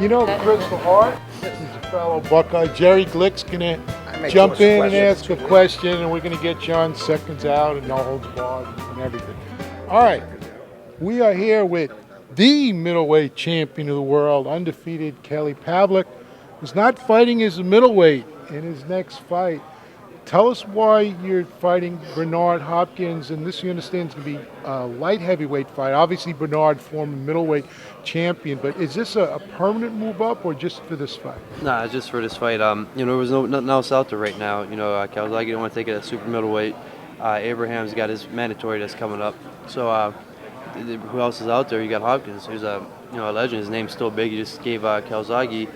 You know Kristal Hart? This is a fellow Buckeye. Jerry Glick's going to jump in and ask a question, and we're going to get you on seconds out and no holds barred and everything. All right. We are here with the middleweight champion of the world, undefeated Kelly Pavlik, who's not fighting as a middleweight in his next fight. Tell us why you're fighting Bernard Hopkins, and this you understand is going to be a light heavyweight fight. Obviously, Bernard, former middleweight champion, but is this a permanent move up or just for this fight? Nah, just for this fight. There was nothing else out there right now. Kawasaki didn't want to take it at super middleweight. Abraham's got his mandatory that's coming up. So who else is out there? You got Hopkins, who's a legend. His name's still big. He just gave Kawasaki,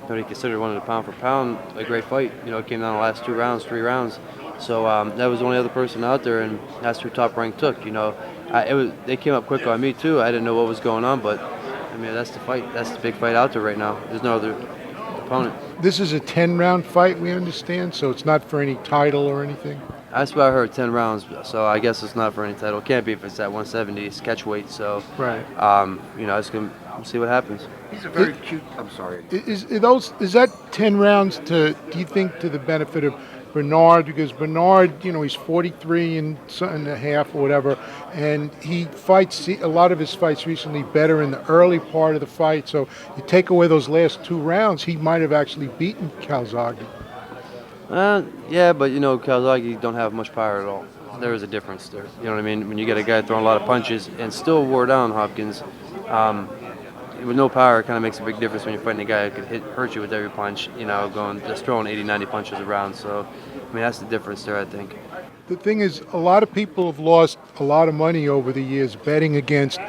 he considered one of the pound for pound, a great fight. It came down the last 3 rounds. So that was the only other person out there, and that's who Top Rank took. They came up quick on me too. I didn't know what was going on, but that's the fight. That's the big fight out there right now. There's no other opponent. This is a 10-round fight, we understand, so it's not for any title or anything? That's what I heard, 10 rounds, so I guess it's not for any title. It can't be if it's at 170. It's catch weight, so right. It's gonna see what happens. He's a very cute. I'm sorry. Is that 10 rounds do you think, to the benefit of Bernard? Because Bernard, he's 43 and a half or whatever, and he fights a lot of his fights recently better in the early part of the fight. So you take away those last 2 rounds, he might have actually beaten Kawasaki. Yeah, but Kawasaki don't have much power at all. There is a difference there. You know what I mean? When you get a guy throwing a lot of punches and still wore down Hopkins, with no power, it kind of makes a big difference when you're fighting a guy who could hurt you with every punch. Just throwing 80, 90 punches around. So, that's the difference there, I think. The thing is, a lot of people have lost a lot of money over the years betting against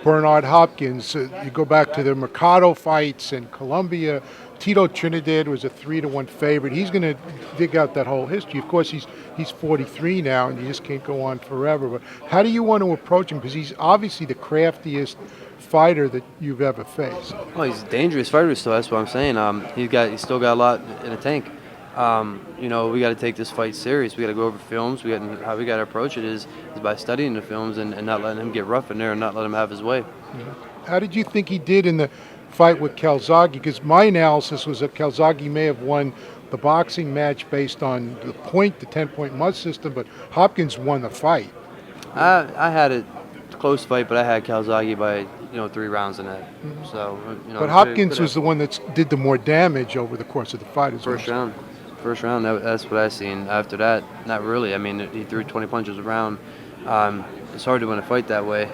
Bernard Hopkins. You go back to the Mercado fights in Colombia. Tito Trinidad was a 3-1 favorite. He's going to dig out that whole history. Of course, he's 43 now, and you just can't go on forever. But how do you want to approach him? Because he's obviously the craftiest fighter that you've ever faced. Well, he's a dangerous fighter still. That's what I'm saying. He's still got a lot in the tank. We got to take this fight serious. We got to go over films. How we got to approach it is by studying the films and not letting him get rough in there and not letting him have his way. How did you think he did in the fight with Kawasaki? Because my analysis was that Kawasaki may have won the boxing match based on the 10-point mud system, but Hopkins won the fight. I had a close fight, but I had Kawasaki by 3 rounds in that. Mm-hmm. So but Hopkins was the one that did the more damage over the course of the fight. First round. That's what I seen. After that, not really. He threw 20 punches around. It's hard to win a fight that way.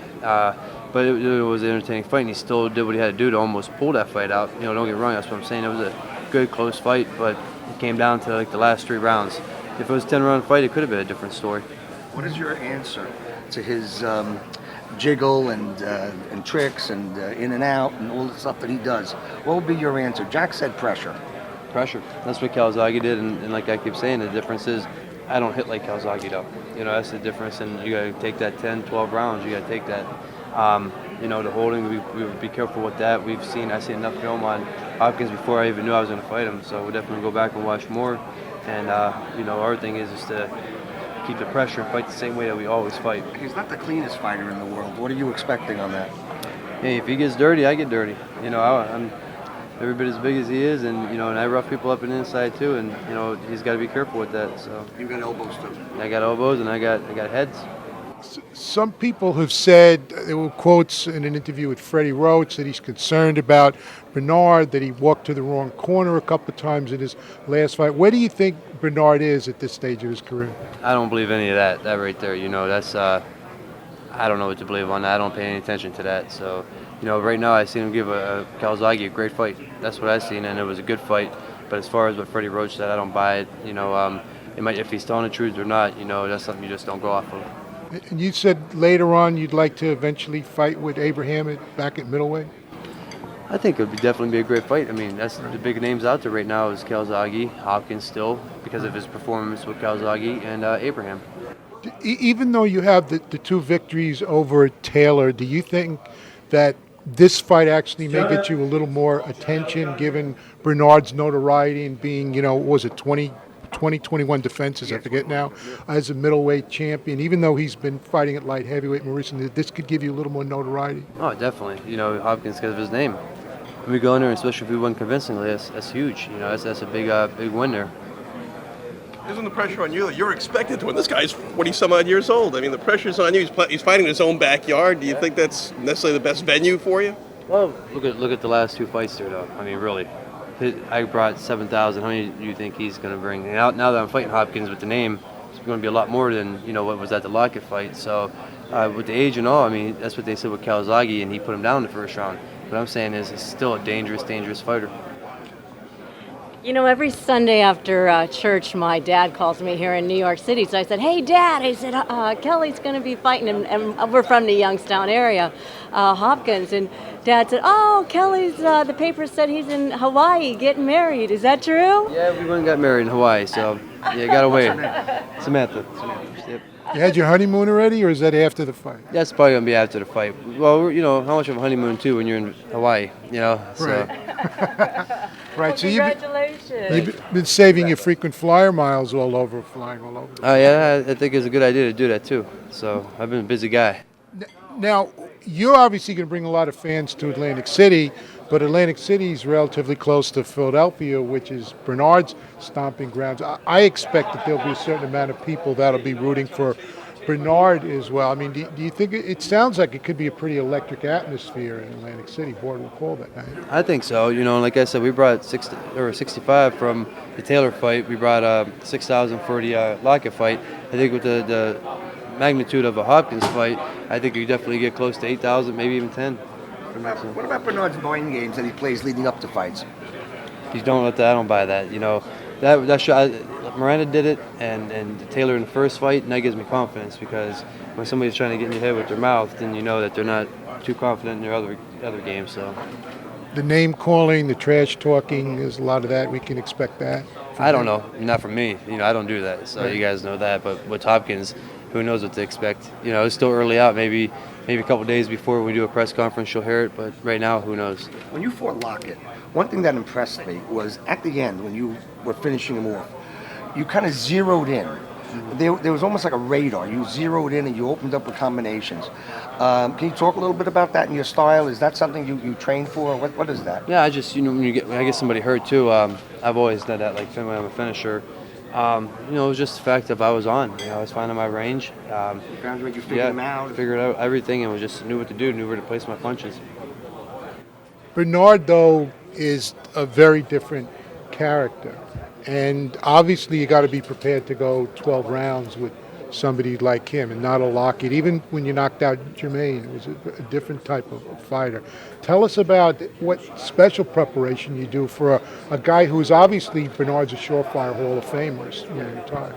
But it was an entertaining fight, and he still did what he had to do to almost pull that fight out. Don't get me wrong, that's what I'm saying. It was a good, close fight, but it came down to the last 3 rounds. If it was a 10-round fight, it could have been a different story. What is your answer to his jiggle and tricks and in and out and all the stuff that he does? What would be your answer? Jack said pressure. Pressure. That's what Kawasaki did, and like I keep saying, the difference is I don't hit like Kawasaki, though. That's the difference, and you got to take that 10, 12 rounds. You got to take that. The holding, we would be careful with that. I seen enough film on Hopkins before I even knew I was going to fight him, so we'll definitely go back and watch more. And, our thing is to keep the pressure and fight the same way that we always fight. He's not the cleanest fighter in the world. What are you expecting on that? Hey, if he gets dirty, I get dirty. I'm every bit as big as he is, and I rough people up in the inside too, and he's got to be careful with that. So you got elbows too. I got elbows and I got heads. Some people have said, there were quotes in an interview with Freddie Roach, that he's concerned about Bernard, that he walked to the wrong corner a couple of times in his last fight. Where do you think Bernard is at this stage of his career? I don't believe any of that right there. That's I don't know what to believe on that. I don't pay any attention to that. So, right now I seen him give a Kawasaki a great fight. That's what I seen, and it was a good fight. But as far as what Freddie Roach said, I don't buy it. It might, if he's telling the truth or not, that's something you just don't go off of. And you said later on you'd like to eventually fight with Abraham back at middleweight? I think it would definitely be a great fight. That's the big names out there right now is Kawasaki, Hopkins still, because of his performance with Kawasaki, and Abraham. Even though you have the 2 victories over Taylor, do you think that this fight actually may get you a little more attention given Bernard's notoriety and being, 21 defenses, I forget now, as a middleweight champion, even though he's been fighting at light heavyweight more recently, this could give you a little more notoriety? Oh, definitely. Hopkins because of his name. And we go in there, and especially if we win convincingly, that's huge. You know, that's a big win there. Isn't the pressure on you? You're expected to win. This guy's 40-some-odd years old. I mean, the pressure's on you. He's fighting in his own backyard. Do you think that's necessarily the best venue for you? Well, look at the last two fights there, though. I mean, really. I brought 7,000. How many do you think he's going to bring? Now that I'm fighting Hopkins with the name, it's going to be a lot more than, you know, what was at the Lockett fight. So with the age and all, I mean, that's what they said with Calzaghe, and he put him down in the first round. What I'm saying is he's still a dangerous fighter. You know, every Sunday after church, my dad calls me here in New York City. So I said, "Hey, Dad," I said, "Kelly's going to be fighting," and we're from the Youngstown area, Hopkins. And Dad said, "Oh, Kelly's, the paper said he's in Hawaii getting married. Is that true?" Yeah, we went and got married in Hawaii, so yeah, got away. Samantha. Yep. You had your honeymoon already, or is that after the fight? That's probably going to be after the fight. Well, you know, how much of a honeymoon, too, when you're in Hawaii, you know? So. Right. Right, so Congratulations. you've been saving your frequent flyer miles flying all over. Oh, yeah, I think it's a good idea to do that, too. So I've been a busy guy. Now, you're obviously going to bring a lot of fans to Atlantic City, but Atlantic City is relatively close to Philadelphia, which is Bernard's stomping grounds. I expect that there'll be a certain amount of people that'll be rooting for Bernard as well. I mean, do you think it sounds like it could be a pretty electric atmosphere in Atlantic City, Boardwalk Hall that night? I think so. You know, like I said, we brought 65 from the Taylor fight. We brought 6,000 for the Lockett fight. I think with the magnitude of a Hopkins fight, I think you definitely get close to 8,000, maybe even 10. What about Bernard's mind games that he plays leading up to fights? You don't let that. I don't buy that. You know, that shot. Miranda did it, and Taylor in the first fight, and that gives me confidence because when somebody's trying to get in your head with their mouth, then you know that they're not too confident in their other games. So The name calling, the trash talking, there's a lot of that. We can expect that. I don't know. Not from me. You know, I don't do that. So you guys know that. But with Hopkins, who knows what to expect? You know, it's still early out. Maybe a couple days before we do a press conference, you'll hear it. But right now, who knows? When you fought Lockett, one thing that impressed me was at the end when you were finishing him off, you kind of zeroed in. There was almost like a radar. You zeroed in and you opened up with combinations. Can you talk a little bit about that in your style? Is that something you train for? What is that? Yeah, I just, you know, when I get somebody hurt too, I've always done that, like when I'm a finisher. You know, it was just the fact that I was on. You know, I was finding my range. You found you figured him out? Figured out everything and just knew what to do, knew where to place my punches. Bernard, though, is a very different character. And obviously you got to be prepared to go 12 rounds with somebody like him and not a Lockett. Even when you knocked out Jermaine, it was a different type of fighter. Tell us about what special preparation you do for a guy who's obviously, Bernard's a surefire Hall of Famer when he retires.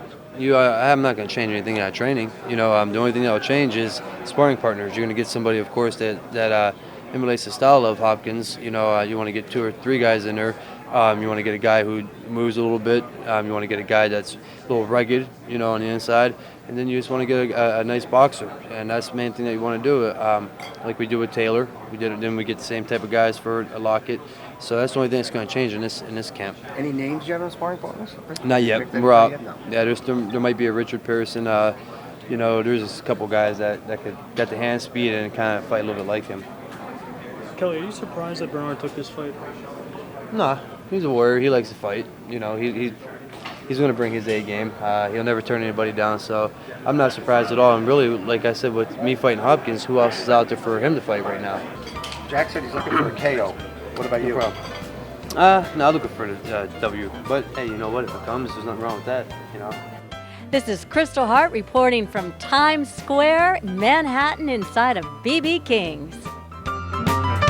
I'm not going to change anything in our training. You know, the only thing that will change is sparring partners. You're going to get somebody, of course, that emulates the style of Hopkins. You know, you want to get 2 or 3 guys in there. You want to get a guy who moves a little bit. You want to get a guy that's a little rugged, you know, on the inside. And then you just want to get a nice boxer. And that's the main thing that you want to do. Like we do with Taylor. Then we get the same type of guys for a Lockett. So that's the only thing that's going to change in this camp. Any names yet on sparring partners? Not yet. We're out. No. Yeah, there might be a Richard Pearson. You know, there's a couple guys that got the hand speed and kind of fight a little bit like him. Kelly, are you surprised that Bernard took this fight? Nah, he's a warrior. He likes to fight. You know, he's going to bring his A game. He'll never turn anybody down. So I'm not surprised at all. And really, like I said, with me fighting Hopkins, who else is out there for him to fight right now? Jack said he's looking for a KO. What about you? No problem. No, I'm looking for the W. But hey, you know what? If it comes, there's nothing wrong with that. You know. This is Kristal Hart reporting from Times Square, Manhattan, inside of BB King's.